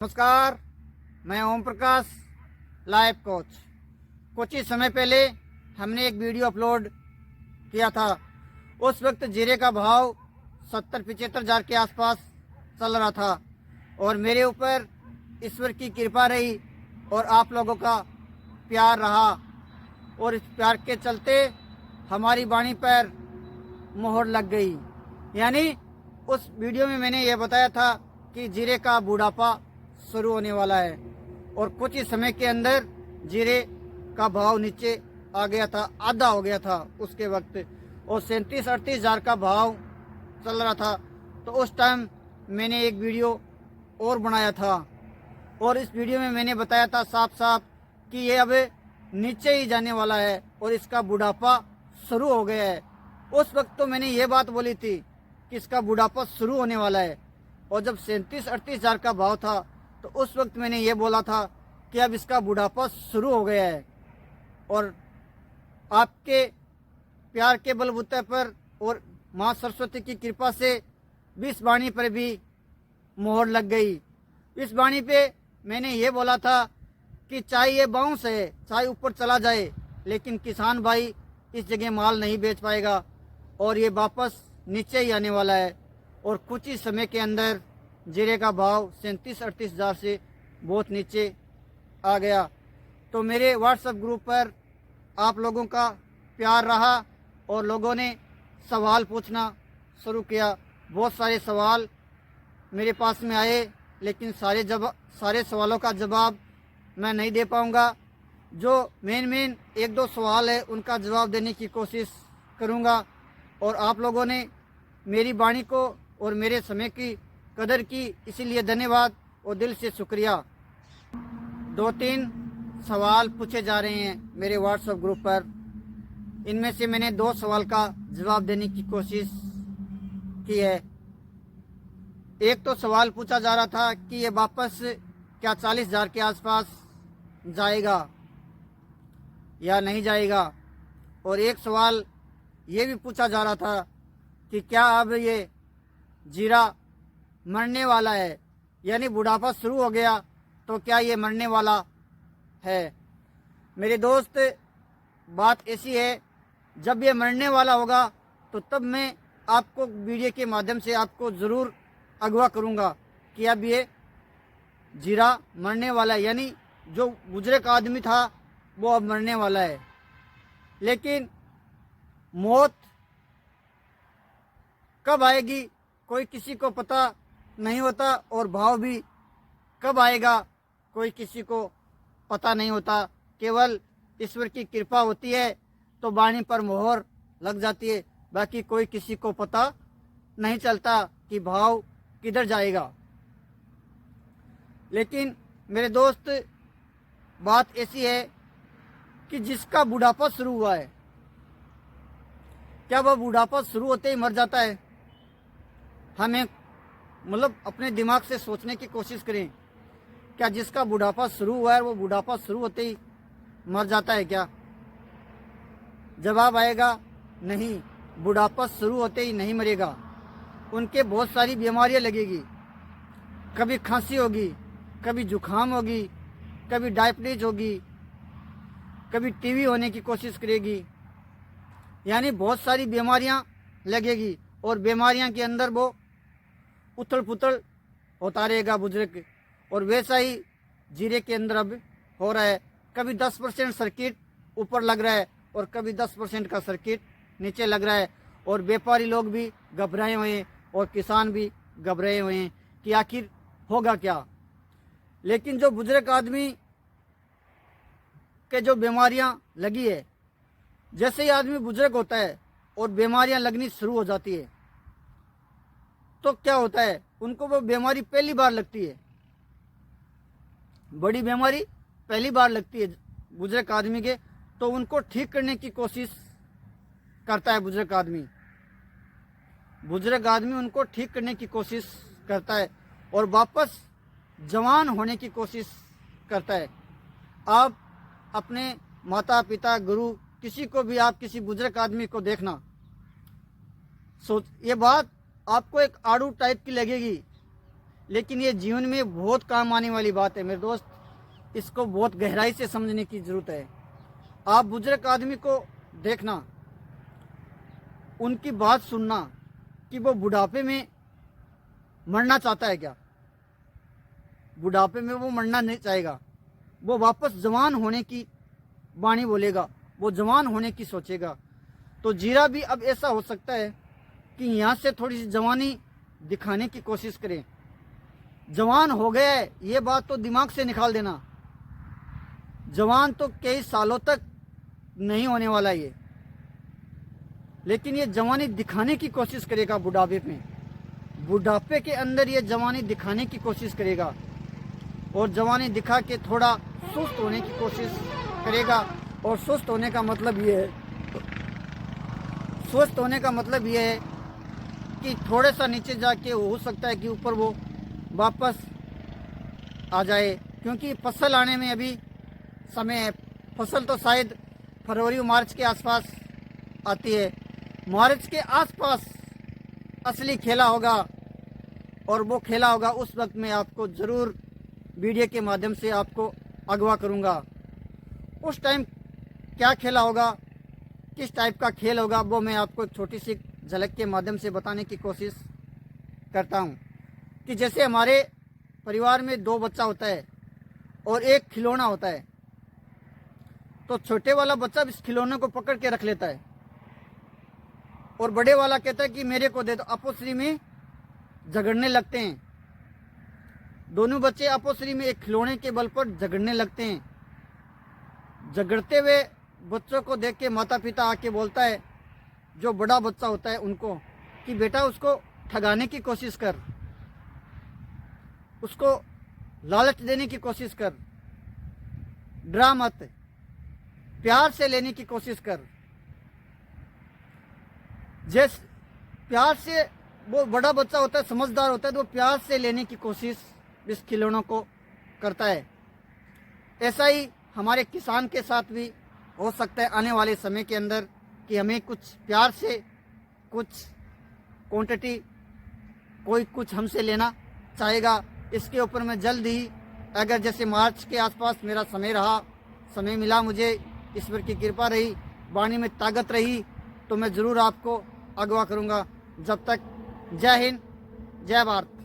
नमस्कार, मैं Om Prakash life coach. कुछ ही समय पहले हमने एक वीडियो अपलोड किया था। उस वक्त जीरे का भाव 70-75 हज़ार के आसपास चल रहा था और मेरे ऊपर ईश्वर की कृपा रही और आप लोगों का प्यार रहा और इस प्यार के चलते हमारी वाणी पर मोहर लग गई। यानी उस वीडियो में मैंने ये बताया था कि जीरे का बुढ़ापा शुरू होने वाला है और कुछ ही समय के अंदर जीरे का भाव नीचे आ गया था, आधा हो गया था उसके वक्त, और 37-38 हज़ार का भाव चल रहा था। तो उस टाइम मैंने एक वीडियो और बनाया था और इस वीडियो में मैंने बताया था साफ साफ कि ये अब नीचे ही जाने वाला है और इसका बुढ़ापा शुरू हो गया है। उस वक्त तो मैंने ये बात बोली थी कि इसका बुढ़ापा शुरू होने वाला है, और जब 37-38 हज़ार का भाव था तो उस वक्त मैंने ये बोला था कि अब इसका बुढ़ापा शुरू हो गया है। और आपके प्यार के बलबूते पर और माँ सरस्वती की कृपा से भी इस वाणी पर भी मोहर लग गई। इस वाणी पे मैंने ये बोला था कि चाहे ये बाउंस है, चाहे ऊपर चला जाए, लेकिन किसान भाई इस जगह माल नहीं बेच पाएगा और ये वापस नीचे ही आने वाला है। और कुछ ही समय के अंदर जीरे का भाव 37-38 हज़ार से बहुत नीचे आ गया। तो मेरे व्हाट्सएप ग्रुप पर आप लोगों का प्यार रहा और लोगों ने सवाल पूछना शुरू किया। बहुत सारे सवाल मेरे पास में आए, लेकिन सारे सवालों का जवाब मैं नहीं दे पाऊँगा। जो मेन एक दो सवाल है उनका जवाब देने की कोशिश करूँगा। और आप लोगों ने मेरी वाणी को और मेरे समय की कदर की, इसीलिए धन्यवाद और दिल से शुक्रिया। 2-3 सवाल पूछे जा रहे हैं मेरे व्हाट्सएप ग्रुप पर। इनमें से मैंने 2 सवाल का जवाब देने की कोशिश की है। एक तो सवाल पूछा जा रहा था कि ये वापस क्या 40 हज़ार के आसपास जाएगा या नहीं जाएगा, और एक सवाल ये भी पूछा जा रहा था कि क्या अब ये जीरा मरने वाला है, यानी बुढ़ापा शुरू हो गया तो क्या ये मरने वाला है। मेरे दोस्त, बात ऐसी है, जब ये मरने वाला होगा तो तब मैं आपको वीडियो के माध्यम से आपको ज़रूर अगवा करूंगा कि अब ये जीरा मरने वाला है, यानी जो बुजुर्ग आदमी था वो अब मरने वाला है। लेकिन मौत कब आएगी कोई किसी को पता नहीं होता, और भाव भी कब आएगा कोई किसी को पता नहीं होता। केवल ईश्वर की कृपा होती है तो वाणी पर मोहर लग जाती है, बाकी कोई किसी को पता नहीं चलता कि भाव किधर जाएगा। लेकिन मेरे दोस्त, बात ऐसी है कि जिसका बुढ़ापा शुरू हुआ है, क्या वह बुढ़ापा शुरू होते ही मर जाता है? हमें अपने दिमाग से सोचने की कोशिश करें, क्या जिसका बुढ़ापा शुरू हुआ है वो बुढ़ापा शुरू होते ही मर जाता है क्या? जवाब आएगा नहीं, बुढ़ापा शुरू होते ही नहीं मरेगा। उनके बहुत सारी बीमारियां लगेगी, कभी खांसी होगी, कभी जुकाम होगी, कभी डायबिटीज होगी, कभी टीबी होने की कोशिश करेगी, यानी बहुत सारी बीमारियां लगेगी और बीमारियां के अंदर वो उथल पुथल होता रहेगा बुजुर्ग। और वैसा ही जीरे के अंदर अब हो रहा है, कभी 10% सर्किट ऊपर लग रहा है और कभी 10% का सर्किट नीचे लग रहा है, और व्यापारी लोग भी घबराए हुए हैं और किसान भी घबराए हुए हैं कि आखिर होगा क्या। लेकिन जो बुजुर्ग आदमी के जो बीमारियां लगी है, जैसे ही आदमी बुजुर्ग होता है और बीमारियां लगनी शुरू हो जाती है तो क्या होता है, उनको वो बीमारी पहली बार लगती है, बड़ी बीमारी पहली बार लगती है बुजुर्ग आदमी के, तो उनको ठीक करने की कोशिश करता है बुजुर्ग आदमी उनको ठीक करने की कोशिश करता है और वापस जवान होने की कोशिश करता है। आप अपने माता पिता, गुरु, किसी को भी आप किसी बुजुर्ग आदमी को देखना, सोच, ये बात आपको एक आड़ू टाइप की लगेगी, लेकिन ये जीवन में बहुत काम आने वाली बात है मेरे दोस्त। इसको बहुत गहराई से समझने की ज़रूरत है। आप बुजुर्ग आदमी को देखना, उनकी बात सुनना कि वो बुढ़ापे में मरना चाहता है क्या। बुढ़ापे में वो मरना नहीं चाहेगा, वो वापस जवान होने की वाणी बोलेगा, वो जवान होने की सोचेगा। तो जीरा भी अब ऐसा हो सकता है कि यहाँ से थोड़ी सी जवानी दिखाने की कोशिश करें। जवान हो गया है ये बात तो दिमाग से निकाल देना। जवान तो कई सालों तक नहीं होने वाला ये, लेकिन ये जवानी दिखाने की कोशिश करेगा बुढ़ापे में। बुढ़ापे के अंदर ये जवानी दिखाने की कोशिश करेगा और जवानी दिखा के थोड़ा सुस्त होने की कोशिश करेगा। और सुस्त होने का मतलब ये है, स्वस्थ होने का मतलब ये है कि थोड़े सा नीचे जाके हो सकता है कि ऊपर वो वापस आ जाए, क्योंकि फसल आने में अभी समय है। फसल तो शायद फरवरी मार्च के आसपास आती है। मार्च के आसपास असली खेला होगा और वो खेला होगा उस वक्त मैं आपको ज़रूर वीडियो के माध्यम से आपको अगवा करूंगा। उस टाइम क्या खेला होगा, किस टाइप का खेल होगा, वो मैं आपको एक छोटी सी झलक के माध्यम से बताने की कोशिश करता हूं। कि जैसे हमारे परिवार में 2 बच्चा होता है और एक खिलौना होता है, तो छोटे वाला बच्चा इस खिलौने को पकड़ के रख लेता है और बड़े वाला कहता है कि मेरे को दे दो। आपस में झगड़ने लगते हैं। दोनों बच्चे आपस में एक खिलौने के बल पर झगड़ने लगते हैं। झगड़ते हुए बच्चों को देख के माता पिता आके बोलता है, जो बड़ा बच्चा होता है उनको, कि बेटा उसको ठगाने की कोशिश कर, उसको लालच देने की कोशिश कर, डरा मत, प्यार से लेने की कोशिश कर। जैसे प्यार से वो बड़ा बच्चा होता है, समझदार होता है, तो वो प्यार से लेने की कोशिश इस खिलौनों को करता है। ऐसा ही हमारे किसान के साथ भी हो सकता है आने वाले समय के अंदर, कि हमें कुछ प्यार से कुछ क्वांटिटी कोई कुछ हमसे लेना चाहेगा। इसके ऊपर मैं जल्द ही, अगर जैसे मार्च के आसपास मेरा समय मिला, मुझे ईश्वर की कृपा रही, वाणी में ताकत रही, तो मैं ज़रूर आपको अगवा करूँगा। जब तक जय हिंद, जय भारत।